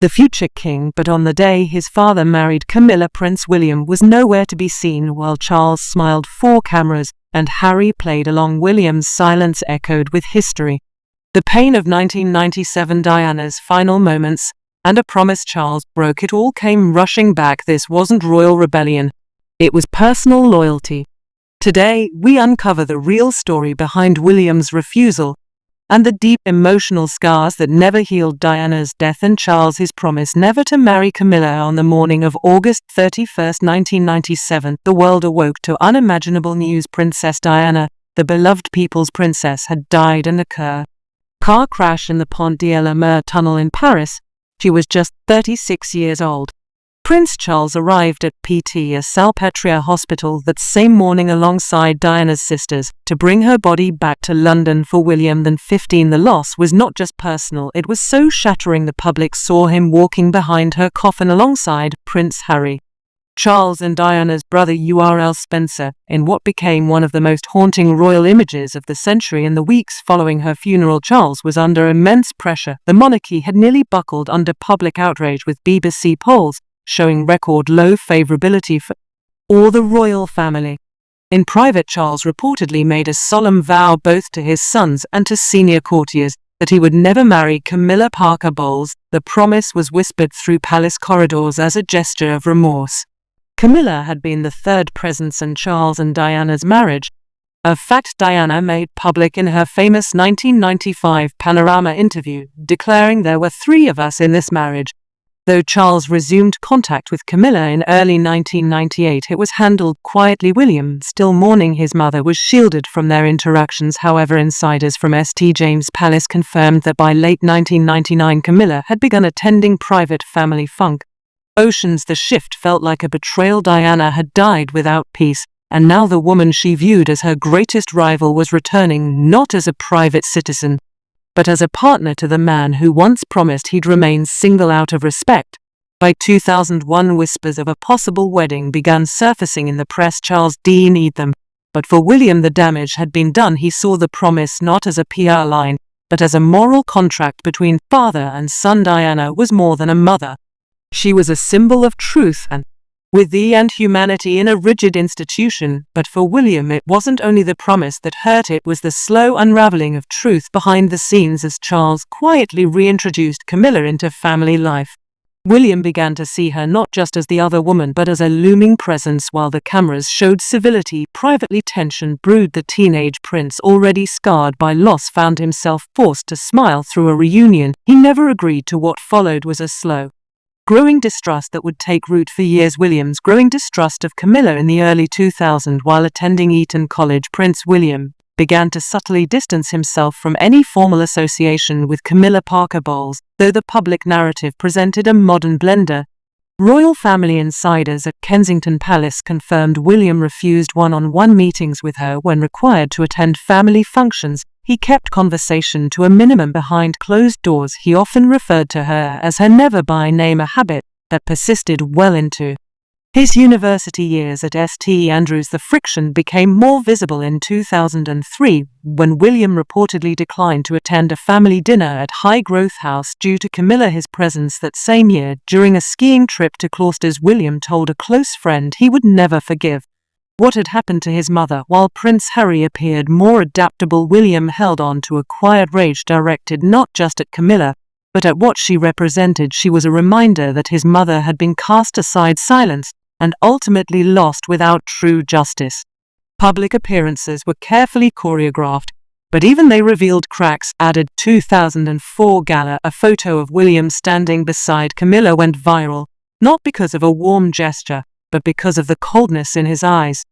the future king, but on the day his father married Camilla, Prince William was nowhere to be seen while Charles smiled for cameras and Harry played along. William's silence echoed with history. The pain of 1997, Diana's final moments, and a promise Charles broke. It all came rushing back. This wasn't royal rebellion. It was personal loyalty. Today, we uncover the real story behind William's refusal and the deep emotional scars that never healed. Diana's death and Charles's promise never to marry Camilla. On the morning of August 31, 1997, the world awoke to unimaginable news. Princess Diana, the beloved people's princess, had died in a car crash in the Pont de la Mer tunnel in Paris. She was just 36 years old. Prince Charles arrived at Pt. Salpêtrière Hospital that same morning alongside Diana's sisters to bring her body back to London for William. Then 15. The loss was not just personal, it was so shattering the public saw him walking behind her coffin alongside Prince Harry, Charles and Diana's brother URL Spencer, in what became one of the most haunting royal images of the century. In the weeks following her funeral, Charles was under immense pressure. The monarchy had nearly buckled under public outrage, with BBC polls showing record low favourability for all the royal family. In private, Charles reportedly made a solemn vow both to his sons and to senior courtiers that he would never marry Camilla Parker Bowles. The promise was whispered through palace corridors as a gesture of remorse. Camilla had been the third presence in Charles and Diana's marriage, a fact Diana made public in her famous 1995 Panorama interview, declaring there were three of us in this marriage. Though Charles resumed contact with Camilla in early 1998, it was handled quietly. William, still mourning his mother, was shielded from their interactions. However, insiders from St. James Palace confirmed that by late 1999 Camilla had begun attending private family functions. The shift felt like a betrayal. Diana had died without peace, and now the woman she viewed as her greatest rival was returning, not as a private citizen, but as a partner to the man who once promised he'd remain single out of respect. By 2001, whispers of a possible wedding began surfacing in the press. Charles didn't need them, but for William the damage had been done. He saw the promise not as a PR line, but as a moral contract between father and son. Diana was more than a mother. She was a symbol of truth and humanity in a rigid institution. But for William, it wasn't only the promise that hurt, it was the slow unraveling of truth behind the scenes. As Charles quietly reintroduced Camilla into family life, William began to see her not just as the other woman, but as a looming presence. While the cameras showed civility, privately tension brewed. The teenage prince, already scarred by loss, found himself forced to smile through a reunion he never agreed to. What followed was a slow, growing distrust that would take root for years. William's growing distrust of Camilla. In the early 2000s, while attending Eton College, Prince William began to subtly distance himself from any formal association with Camilla Parker Bowles, though the public narrative presented a modern blender. Royal family insiders at Kensington Palace confirmed William refused one-on-one meetings with her when required to attend family functions. He kept conversation to a minimum behind closed doors. He often referred to her as her never by name, a habit that persisted well into his university years at St. Andrews. The friction became more visible in 2003 when William reportedly declined to attend a family dinner at Highgrowth House due to Camilla. His presence that same year during a skiing trip to Cloisters, William told a close friend he would never forgive what had happened to his mother. While Prince Harry appeared more adaptable, William held on to a quiet rage directed not just at Camilla, but at what she represented. She was a reminder that his mother had been cast aside, silenced, and ultimately lost without true justice. Public appearances were carefully choreographed, but even they revealed cracks. Added 2004 gala, a photo of William standing beside Camilla went viral, not because of a warm gesture, but because of the coldness in his eyes.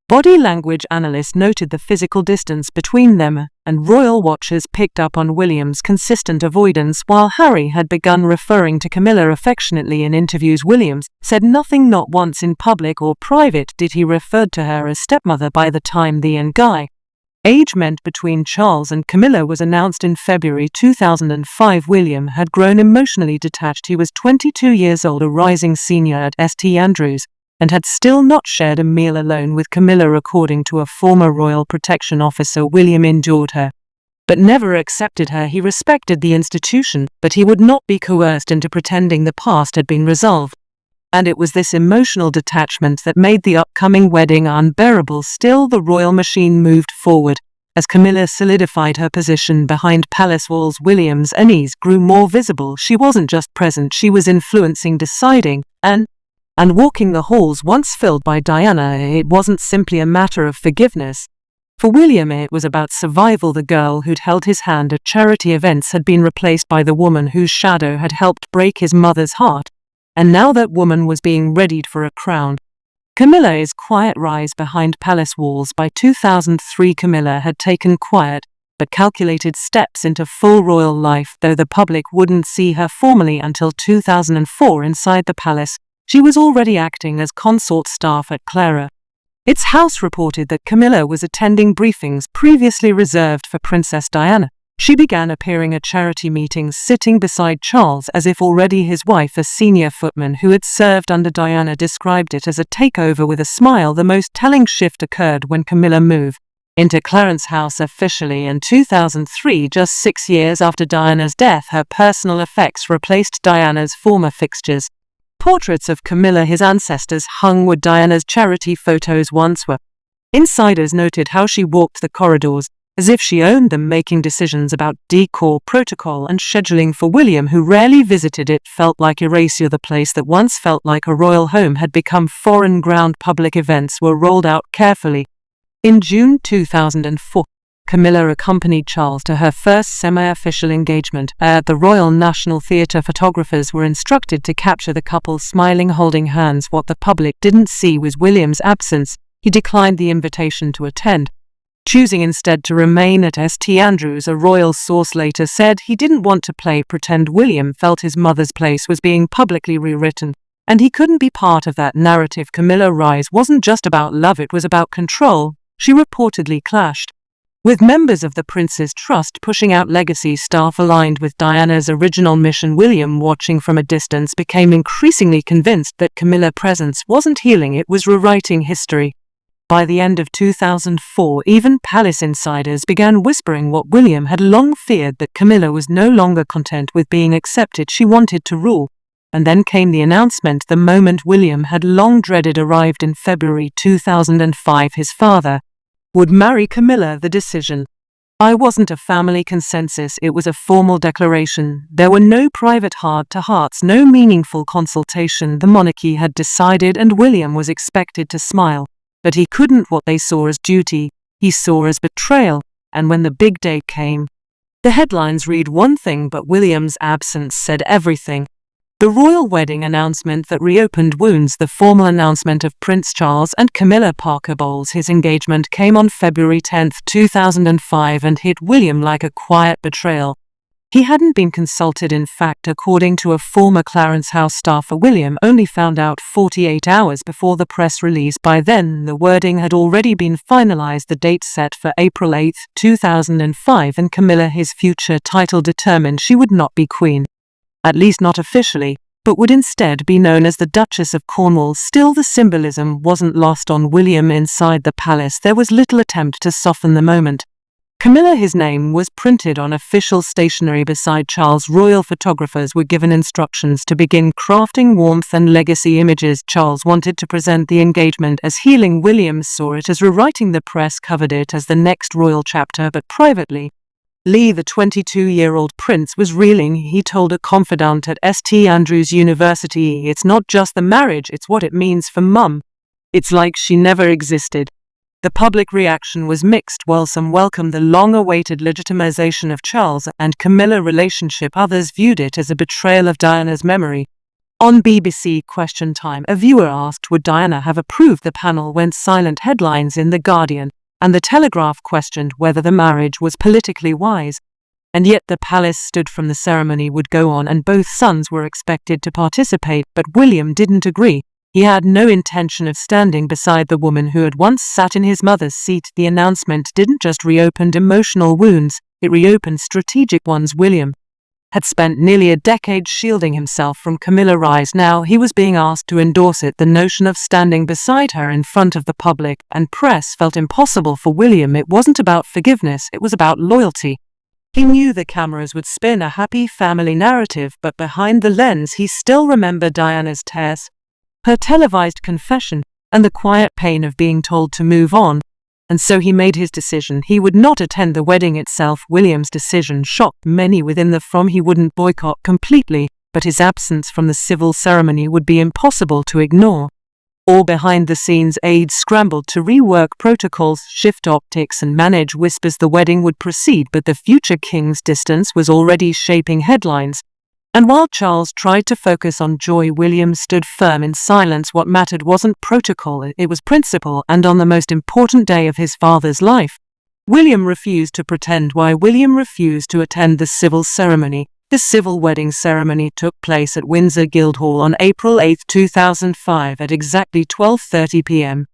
Body language analysts noted the physical distance between them, and royal watchers picked up on William's consistent avoidance. While Harry had begun referring to Camilla affectionately in interviews, Williams said nothing. Not once in public or private did he refer to her as stepmother. By the time the engagement between Charles and Camilla was announced in February 2005, William had grown emotionally detached. He was 22 years old, a rising senior at St. Andrews, and had still not shared a meal alone with Camilla. According to a former royal protection officer, William endured her but never accepted her. He respected the institution, but he would not be coerced into pretending the past had been resolved. And it was this emotional detachment that made the upcoming wedding unbearable. Still, the royal machine moved forward. As Camilla solidified her position behind palace walls, William's unease grew more visible. She wasn't just present, she was influencing, deciding, and walking the halls once filled by Diana. It wasn't simply a matter of forgiveness. For William, it was about survival. The girl who'd held his hand at charity events had been replaced by the woman whose shadow had helped break his mother's heart. And now that woman was being readied for a crown. Camilla's quiet rise behind palace walls. By 2003, Camilla had taken quiet but calculated steps into full royal life. Though the public wouldn't see her formally until 2004 inside the palace, she was already acting as consort staff at Clara. Its house reported that Camilla was attending briefings previously reserved for Princess Diana. She began appearing at charity meetings, sitting beside Charles as if already his wife. A senior footman who had served under Diana described it as a takeover with a smile. The most telling shift occurred when Camilla moved into Clarence's house officially in 2003, just 6 years after Diana's death. Her personal effects replaced Diana's former fixtures. Portraits of Camilla, his ancestors, hung where Diana's charity photos once were. Insiders noted how she walked the corridors, as if she owned them, making decisions about decor, protocol, and scheduling. For William, who rarely visited, it felt like erasure. The place that once felt like a royal home had become foreign ground. Public events were rolled out carefully. In June 2004, Camilla accompanied Charles to her first semi-official engagement. At the Royal National Theatre, photographers were instructed to capture the couple smiling, holding hands. What the public didn't see was William's absence. He declined the invitation to attend, choosing instead to remain at St Andrews. A royal source later said he didn't want to play pretend. William felt his mother's place was being publicly rewritten, and he couldn't be part of that narrative. Camilla's rise wasn't just about love, it was about control. She reportedly clashed with members of the Prince's Trust, pushing out legacy staff aligned with Diana's original mission. William, watching from a distance, became increasingly convinced that Camilla's presence wasn't healing, it was rewriting history. By the end of 2004, even palace insiders began whispering what William had long feared, that Camilla was no longer content with being accepted, she wanted to rule. And then came the announcement. The moment William had long dreaded arrived in February 2005. His father would marry Camilla. The decision wasn't a family consensus, it was a formal declaration. There were no private heart-to-hearts, no meaningful consultation. The monarchy had decided, and William was expected to smile. But he couldn't. What they saw as duty, he saw as betrayal. And when the big day came, the headlines read one thing, but William's absence said everything. The royal wedding announcement that reopened wounds. The formal announcement of Prince Charles and Camilla Parker Bowles' his engagement came on February 10, 2005, and hit William like a quiet betrayal. He hadn't been consulted. In fact, according to a former Clarence House staffer, William only found out 48 hours before the press release. By then, the wording had already been finalized, the date set for April 8, 2005, and Camilla, his future title, determined she would not be queen. At least not officially, but would instead be known as the Duchess of Cornwall. Still, the symbolism wasn't lost on William. Inside the palace, there was little attempt to soften the moment. Camilla, his name was printed on official stationery beside Charles. Royal photographers were given instructions to begin crafting warmth and legacy images. Charles wanted to present the engagement as healing. William saw it as rewriting. The press covered it as the next royal chapter, but privately, Lee, the 22-year-old prince, was reeling. He told a confidant at St Andrews University, "It's not just the marriage, it's what it means for Mum. It's like she never existed." The public reaction was mixed. While some welcomed the long-awaited legitimization of Charles and Camilla relationship, others viewed it as a betrayal of Diana's memory. On BBC Question Time, a viewer asked, would Diana have approved? The panel went silent. Headlines in The Guardian and The Telegraph questioned whether the marriage was politically wise. And yet the palace stood from the ceremony would go on, and both sons were expected to participate, but William didn't agree. He had no intention of standing beside the woman who had once sat in his mother's seat. The announcement didn't just reopen emotional wounds, it reopened strategic ones. William had spent nearly a decade shielding himself from Camilla Rise. Now he was being asked to endorse it. The notion of standing beside her in front of the public and press felt impossible for William. It wasn't about forgiveness, it was about loyalty. He knew the cameras would spin a happy family narrative, but behind the lens he still remembered Diana's tears, her televised confession, and the quiet pain of being told to move on. And so he made his decision. He would not attend the wedding itself. William's decision shocked many within the firm. He wouldn't boycott completely, but his absence from the civil ceremony would be impossible to ignore. All behind the scenes, aides scrambled to rework protocols, shift optics, and manage whispers. The wedding would proceed, but the future king's distance was already shaping headlines. And while Charles tried to focus on joy, William stood firm in silence. What mattered wasn't protocol, it was principle. And on the most important day of his father's life, William refused to pretend. Why? William refused to attend the civil ceremony. The civil wedding ceremony took place at Windsor Guildhall on April 8, 2005 at exactly 12:30 p.m.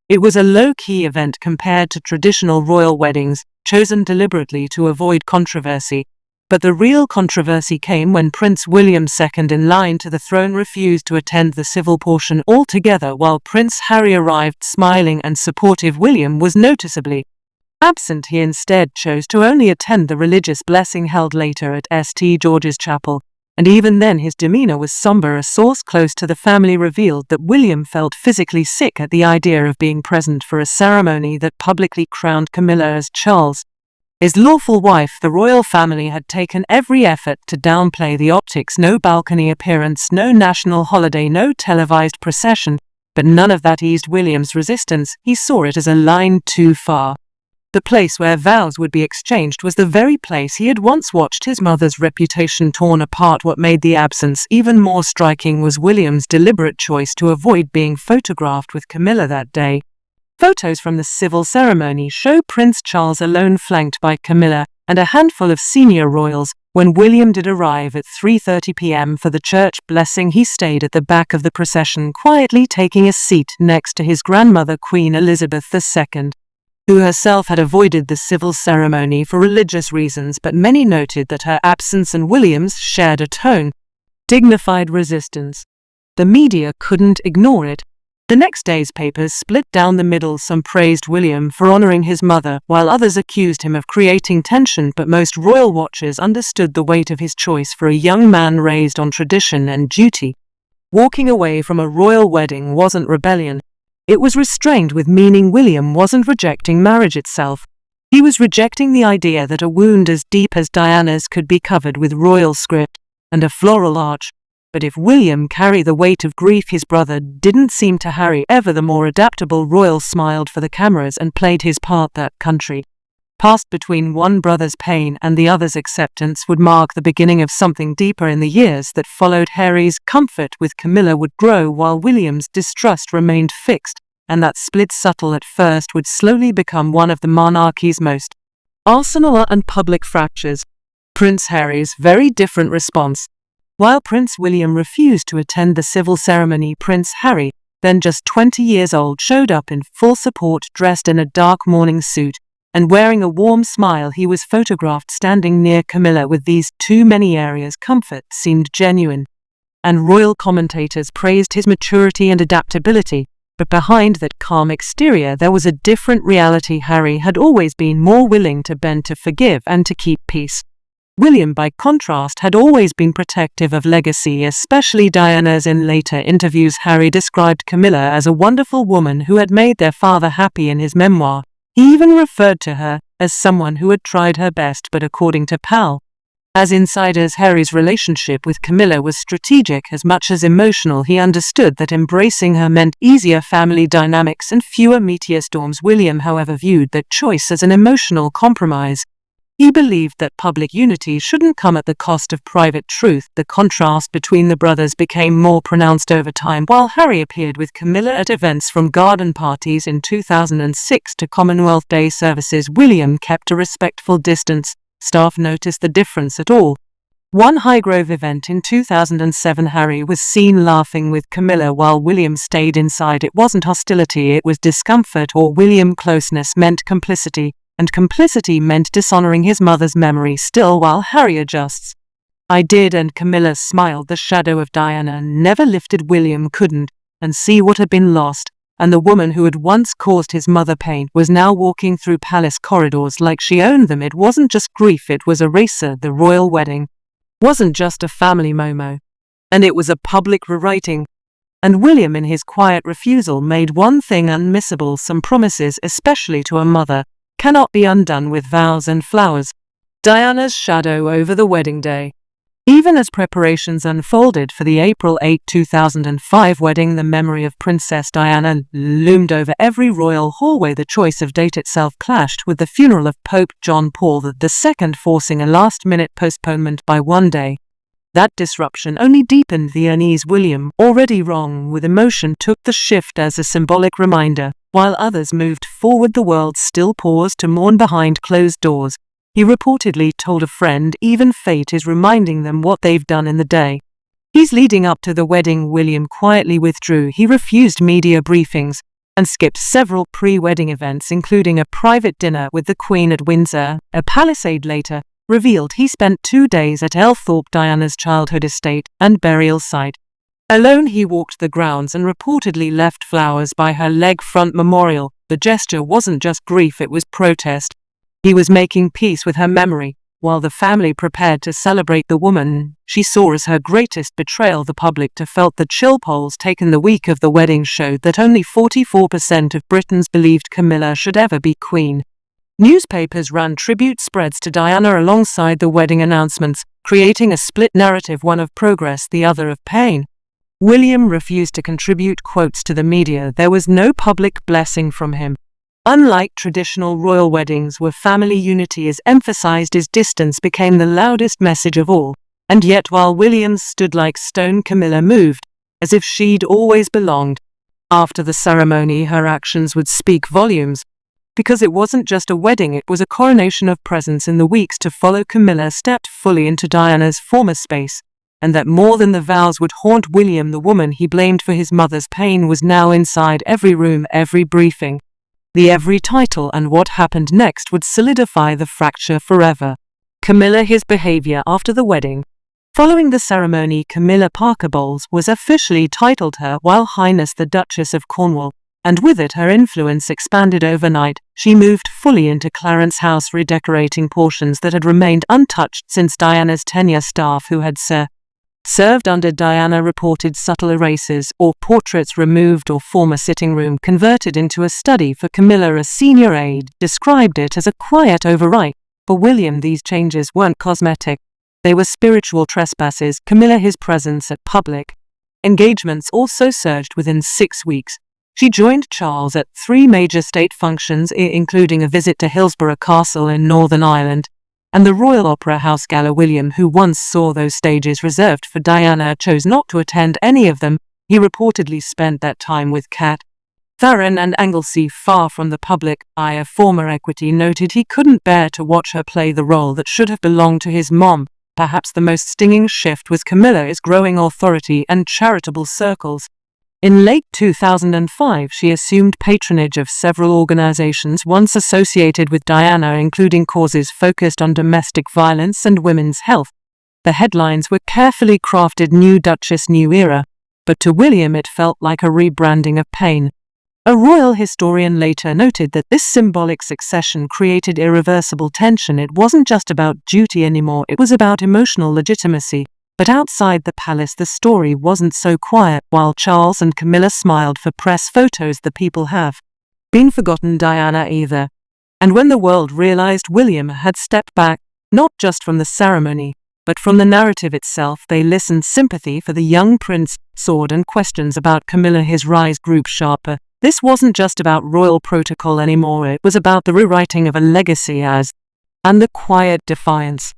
It was a low-key event compared to traditional royal weddings, chosen deliberately to avoid controversy. But the real controversy came when Prince William, second in line to the throne, refused to attend the civil portion altogether. While Prince Harry arrived smiling and supportive, William was noticeably absent. He instead chose to only attend the religious blessing held later at St. George's Chapel, and even then his demeanor was somber. A source close to the family revealed that William felt physically sick at the idea of being present for a ceremony that publicly crowned Camilla as Charles' his lawful wife. The royal family had taken every effort to downplay the optics. No balcony appearance, no national holiday, no televised procession, but none of that eased William's resistance. He saw it as a line too far. The place where vows would be exchanged was the very place he had once watched his mother's reputation torn apart. What made the absence even more striking was William's deliberate choice to avoid being photographed with Camilla that day. Photos from the civil ceremony show Prince Charles alone, flanked by Camilla and a handful of senior royals. When William did arrive at 3:30 p.m. for the church blessing, he stayed at the back of the procession, quietly taking a seat next to his grandmother, Queen Elizabeth II, who herself had avoided the civil ceremony for religious reasons. But many noted that her absence and William's shared a tone, dignified resistance. The media couldn't ignore it. The next day's papers split down the middle. Some praised William for honoring his mother, while others accused him of creating tension. But most royal watchers understood the weight of his choice. For a young man raised on tradition and duty, walking away from a royal wedding wasn't rebellion. It was restrained with meaning. William wasn't rejecting marriage itself. He was rejecting the idea that a wound as deep as Diana's could be covered with royal script and a floral arch. But if William carried the weight of grief, his brother didn't seem to. Harry, ever the more adaptable royal, smiled for the cameras and played his part. That country passed between one brother's pain and the other's acceptance would mark the beginning of something deeper. In the years that followed, Harry's comfort with Camilla would grow while William's distrust remained fixed, and that split, subtle at first, would slowly become one of the monarchy's most arsenal and public fractures. Prince Harry's very different response. While Prince William refused to attend the civil ceremony, Prince Harry, then just 20 years old, showed up in full support, dressed in a dark mourning suit and wearing a warm smile. He was photographed standing near Camilla with these too many areas. Comfort seemed genuine, and royal commentators praised his maturity and adaptability. But behind that calm exterior there was a different reality. Harry had always been more willing to bend, to forgive, and to keep peace. William, by contrast, had always been protective of legacy, especially Diana's. In later interviews, Harry described Camilla as a wonderful woman who had made their father happy. In his memoir, he even referred to her as someone who had tried her best. But according to Pal, as insiders, Harry's relationship with Camilla was strategic as much as emotional. He understood that embracing her meant easier family dynamics and fewer meteor storms. William, however, viewed that choice as an emotional compromise. He believed that public unity shouldn't come at the cost of private truth. The contrast between the brothers became more pronounced over time. While Harry appeared with Camilla at events from garden parties in 2006 to Commonwealth Day services, William kept a respectful distance. Staff noticed the difference at all. One Highgrove event in 2007, Harry was seen laughing with Camilla while William stayed inside. It wasn't hostility, it was discomfort. Or William, closeness meant complicity, and complicity meant dishonoring his mother's memory. Still, while Harry adjusts, I did, and Camilla smiled. The shadow of Diana never lifted. William couldn't unsee what had been lost. and the woman who had once caused his mother pain was now walking through palace corridors like she owned them. It wasn't just grief, it was a racer. The royal wedding wasn't just a family momo, and it was a public rewriting. And William, in his quiet refusal, made one thing unmissable: some promises, especially to a mother, cannot be undone with vows and flowers. Diana's shadow over the wedding day. Even as preparations unfolded for the April 8, 2005 wedding, the memory of Princess Diana loomed over every royal hallway. The choice of date itself clashed with the funeral of Pope John Paul II, forcing a last-minute postponement by one day. That disruption only deepened the unease. William, already wrong with emotion, took the shift as a symbolic reminder. While others moved forward, the world still paused to mourn behind closed doors. He reportedly told a friend, "Even fate is reminding them what they've done in the day." He's leading up to the wedding, William quietly withdrew. He refused media briefings and skipped several pre-wedding events, including a private dinner with the Queen at Windsor. A Palisade later revealed he spent 2 days at Elthorpe, Diana's childhood estate and burial site. Alone, he walked the grounds and reportedly left flowers by her lakefront memorial. The gesture wasn't just grief, it was protest. He was making peace with her memory, while the family prepared to celebrate the woman she saw as her greatest betrayal. The public felt. The chill polls taken the week of the wedding showed that only 44% of Britons believed Camilla should ever be queen. Newspapers ran tribute spreads to Diana alongside the wedding announcements, creating a split narrative, one of progress, the other of pain. William refused to contribute quotes to the media. There was no public blessing from him. Unlike traditional royal weddings where family unity is emphasized, his distance became the loudest message of all. And yet, while William stood like stone, Camilla moved, as if she'd always belonged. After the ceremony, her actions would speak volumes. Because it wasn't just a wedding, it was a coronation of presence. In the weeks to follow, Camilla stepped fully into Diana's former space. And that more than the vows would haunt William. The woman he blamed for his mother's pain was now inside every room, every briefing, every title, and what happened next would solidify the fracture forever. Camilla, his behavior after the wedding. Following the ceremony, Camilla Parker Bowles was officially titled Her Royal Highness the Duchess of Cornwall, and with it her influence expanded overnight. She moved fully into Clarence House, redecorating portions that had remained untouched since Diana's tenure. Staff who had served under Diana reported subtle erases, or portraits removed, or former sitting room converted into a study. For Camilla, a senior aide described it as a quiet overwrite. For William, these changes weren't cosmetic. They were spiritual trespasses. Camilla, his presence at public engagements also surged. Within 6 weeks, she joined Charles at 3 major state functions, including a visit to Hillsborough Castle in Northern Ireland and the Royal Opera House Gala. William, who once saw those stages reserved for Diana, chose not to attend any of them. He reportedly spent that time with Kat, Theron and Anglesey, far from the public eye. A former equity noted he couldn't bear to watch her play the role that should have belonged to his mom. Perhaps the most stinging shift was Camilla's growing authority and charitable circles. In late 2005, she assumed patronage of several organizations once associated with Diana, including causes focused on domestic violence and women's health. The headlines were carefully crafted: New Duchess, New Era. But to William, it felt like a rebranding of pain. A royal historian later noted that this symbolic succession created irreversible tension. It wasn't just about duty anymore, it was about emotional legitimacy. But outside the palace, the story wasn't so quiet. While Charles and Camilla smiled for press photos, the people have been forgotten Diana either. And when the world realized William had stepped back, not just from the ceremony, but from the narrative itself, they listened. Sympathy for the young prince soared, and questions about Camilla, his rise, grew sharper. This wasn't just about royal protocol anymore, it was about the rewriting of a legacy and the quiet defiance